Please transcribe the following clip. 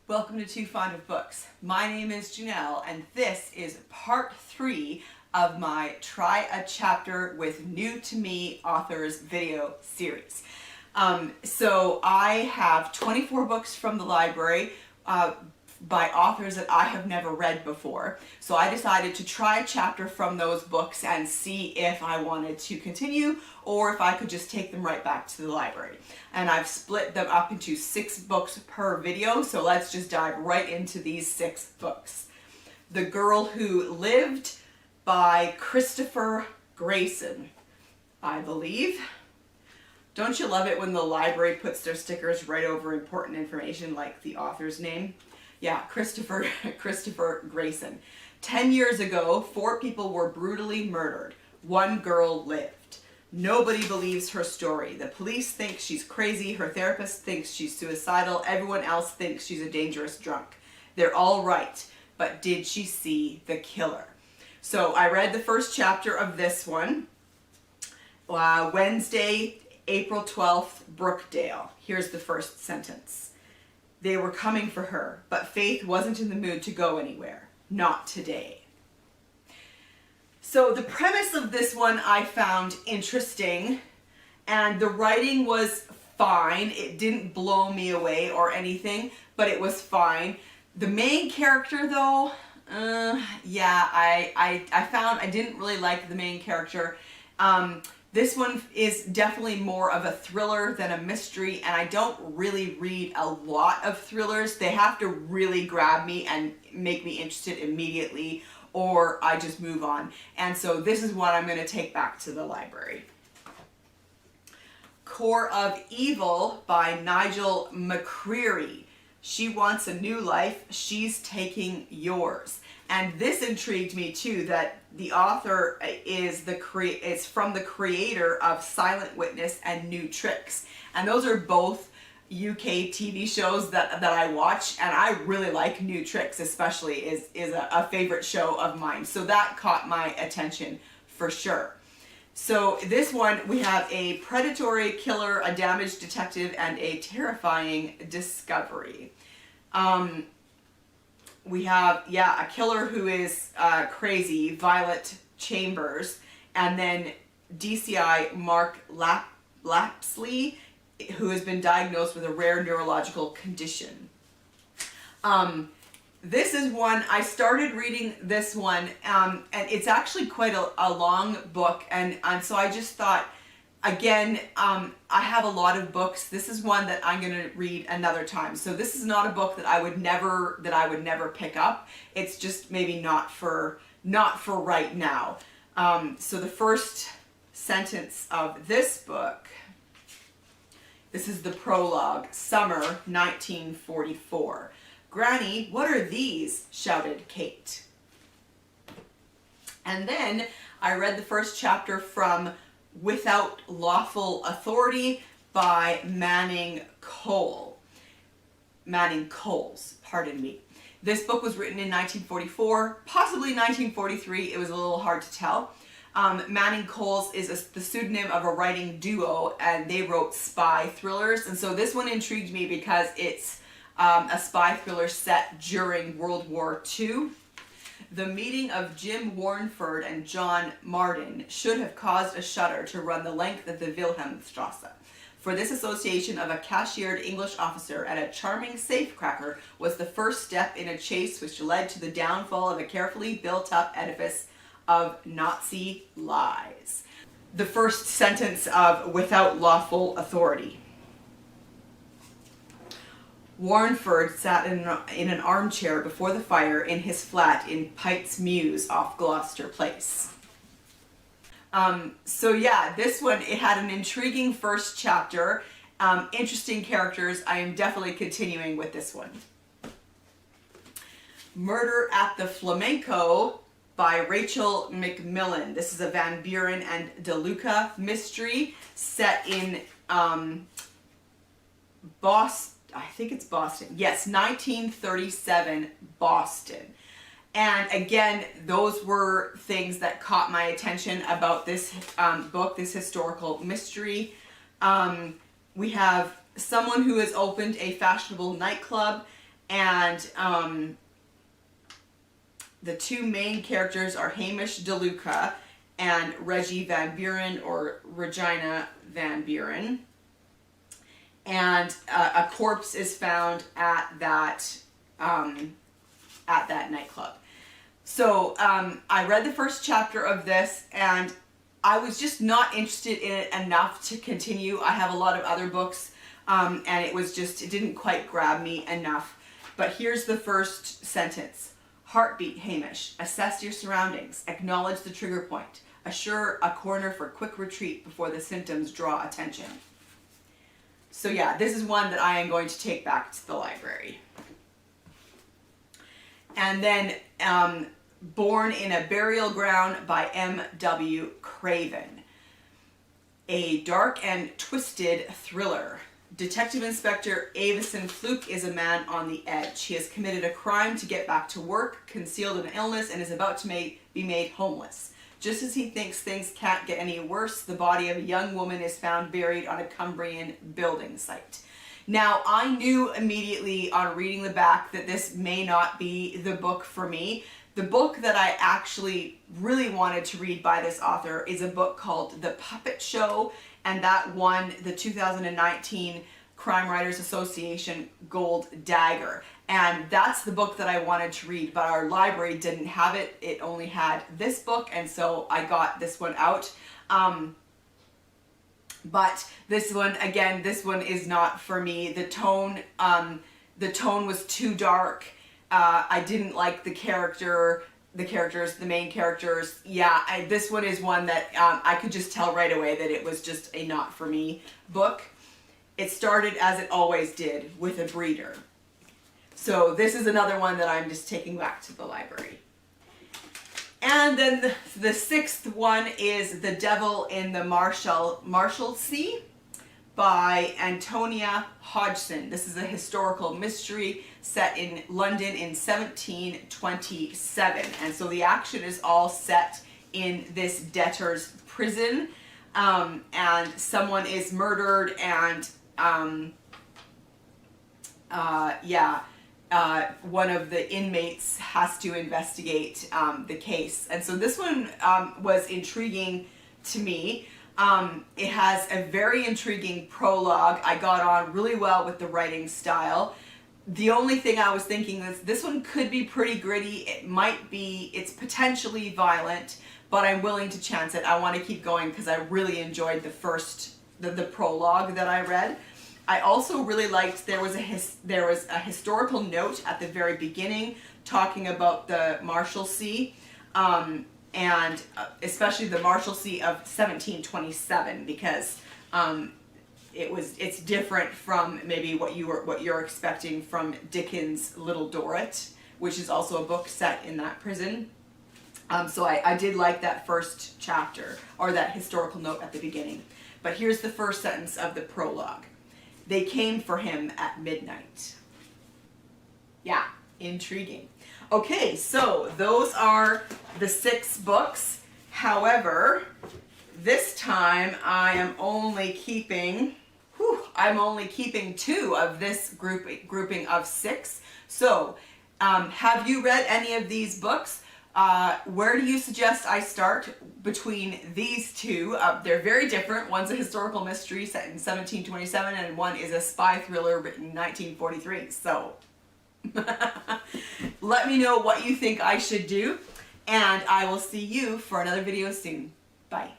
Welcome to Too Fond of Books. My name is Janelle and this is part 3 of my Try a Chapter with New to Me Authors video series. So I have 24 books from the library by authors that I have never read before. So I decided to try a chapter from those books and see if I wanted to continue or if I could just take them right back to the library. And I've split them up into 6 books per video, so let's just dive right into these 6 books. The Girl Who Lived by Christopher Greyson, I believe. Don't you love it when the library puts their stickers right over important information like the author's name? Yeah, Christopher Greyson. 10 years ago, 4 people were brutally murdered. 1 girl lived. Nobody believes her story. The police think she's crazy, her therapist thinks she's suicidal, everyone else thinks she's a dangerous drunk. They're all right, but did she see the killer? So I read the first chapter of this one, Wednesday, April 12th, Brookdale. Here's the first sentence. They were coming for her, but Faith wasn't in the mood to go anywhere. Not today. So the premise of this one I found interesting, and the writing was fine. It didn't blow me away or anything, but it was fine. The main character though, yeah, I found I didn't really like the main character. This one is definitely more of a thriller than a mystery, and I don't really read a lot of thrillers. They have to really grab me and make me interested immediately, or I just move on. And so this is what I'm going to take back to the library. Core of Evil by Nigel McCrery. She wants a new life, she's taking yours. And this intrigued me too, that the author is from the creator of Silent Witness and New Tricks. And those are both UK TV shows that I watch, and I really like New Tricks especially, is a favorite show of mine. So that caught my attention for sure. So this one, we have a predatory killer, a damaged detective, and a terrifying discovery. We have, yeah, a killer who is crazy, Violet Chambers, and then DCI Mark Lapsley, who has been diagnosed with a rare neurological condition. This is one, I started reading this one, and it's actually quite a long book, and so I just thought, again, I have a lot of books. This is one that I'm going to read another time. So this is not a book that I would never pick up. It's just maybe not for right now. So the first sentence of this book, this is the prologue, Summer 1944. Granny, what are these? Shouted Kate. And then I read the first chapter from Without Lawful Authority by Manning Coles, pardon me. This book was written in 1944, possibly 1943, it was a little hard to tell. Manning Coles is the pseudonym of a writing duo, and they wrote spy thrillers, and so this one intrigued me because it's a spy thriller set during World War II. The meeting of Jim Warnford and John Marden should have caused a shudder to run the length of the Wilhelmstrasse. For this association of a cashiered English officer and a charming safecracker was the first step in a chase which led to the downfall of a carefully built-up edifice of Nazi lies. The first sentence of Without Lawful Authority. Warnford sat in an armchair before the fire in his flat in Pites Mews off Gloucester Place. So yeah, this one, it had an intriguing first chapter, interesting characters. I am definitely continuing with this one. Murder at the Flamenco by Rachel McMillan. This is a Van Buren and DeLuca mystery set in Boston. I think it's Boston. Yes, 1937 Boston. And again, those were things that caught my attention about this book, this historical mystery. We have someone who has opened a fashionable nightclub And the two main characters are Hamish DeLuca and Reggie Van Buren, or Regina Van Buren. And a corpse is found at that nightclub. So I read the first chapter of this, and I was just not interested in it enough to continue. I have a lot of other books, and it didn't quite grab me enough. But here's the first sentence. Heartbeat, Hamish. Assess your surroundings. Acknowledge the trigger point. Assure a corner for quick retreat before the symptoms draw attention. So yeah, this is one that I am going to take back to the library. And then Born in a Burial Ground by M.W. Craven. A dark and twisted thriller. Detective Inspector Avison Fluke is a man on the edge. He has committed a crime to get back to work, concealed an illness, and is about to be made homeless. Just as he thinks things can't get any worse, the body of a young woman is found buried on a Cumbrian building site. Now, I knew immediately on reading the back that this may not be the book for me. The book that I actually really wanted to read by this author is a book called The Puppet Show, and that won the 2019 Crime Writers Association Gold Dagger. And that's the book that I wanted to read, but our library didn't have it. It only had this book, and so I got this one out. But this one, again, this one is not for me. The tone was too dark. I didn't like the main characters. Yeah, this one is one that I could just tell right away that it was just a not for me book. It started as it always did, with a breeder. So this is another one that I'm just taking back to the library. And then the sixth one is The Devil in the Marshalsea by Antonia Hodgson. This is a historical mystery set in London in 1727. And so the action is all set in this debtor's prison. And someone is murdered, and one of the inmates has to investigate the case. And so this one was intriguing to me. It has a very intriguing prologue. I got on really well with the writing style. The only thing I was thinking is this one could be pretty gritty. It's potentially violent, but I'm willing to chance it. I want to keep going because I really enjoyed the prologue that I read. I also really liked there was a historical note at the very beginning talking about the Marshalsea, and especially the Marshalsea of 1727, because it's different from maybe what you're expecting from Dickens' Little Dorrit, which is also a book set in that prison. So I did like that first chapter, or that historical note at the beginning. But here's the first sentence of the prologue. They came for him at midnight. Yeah, intriguing. Okay, so those are the 6 books. However, this time I am only keeping 2 of this grouping of 6. So, have you read any of these books? Where do you suggest I start between these two? They're very different. One's a historical mystery set in 1727, and one is a spy thriller written in 1943. So let me know what you think I should do, and I will see you for another video soon. Bye.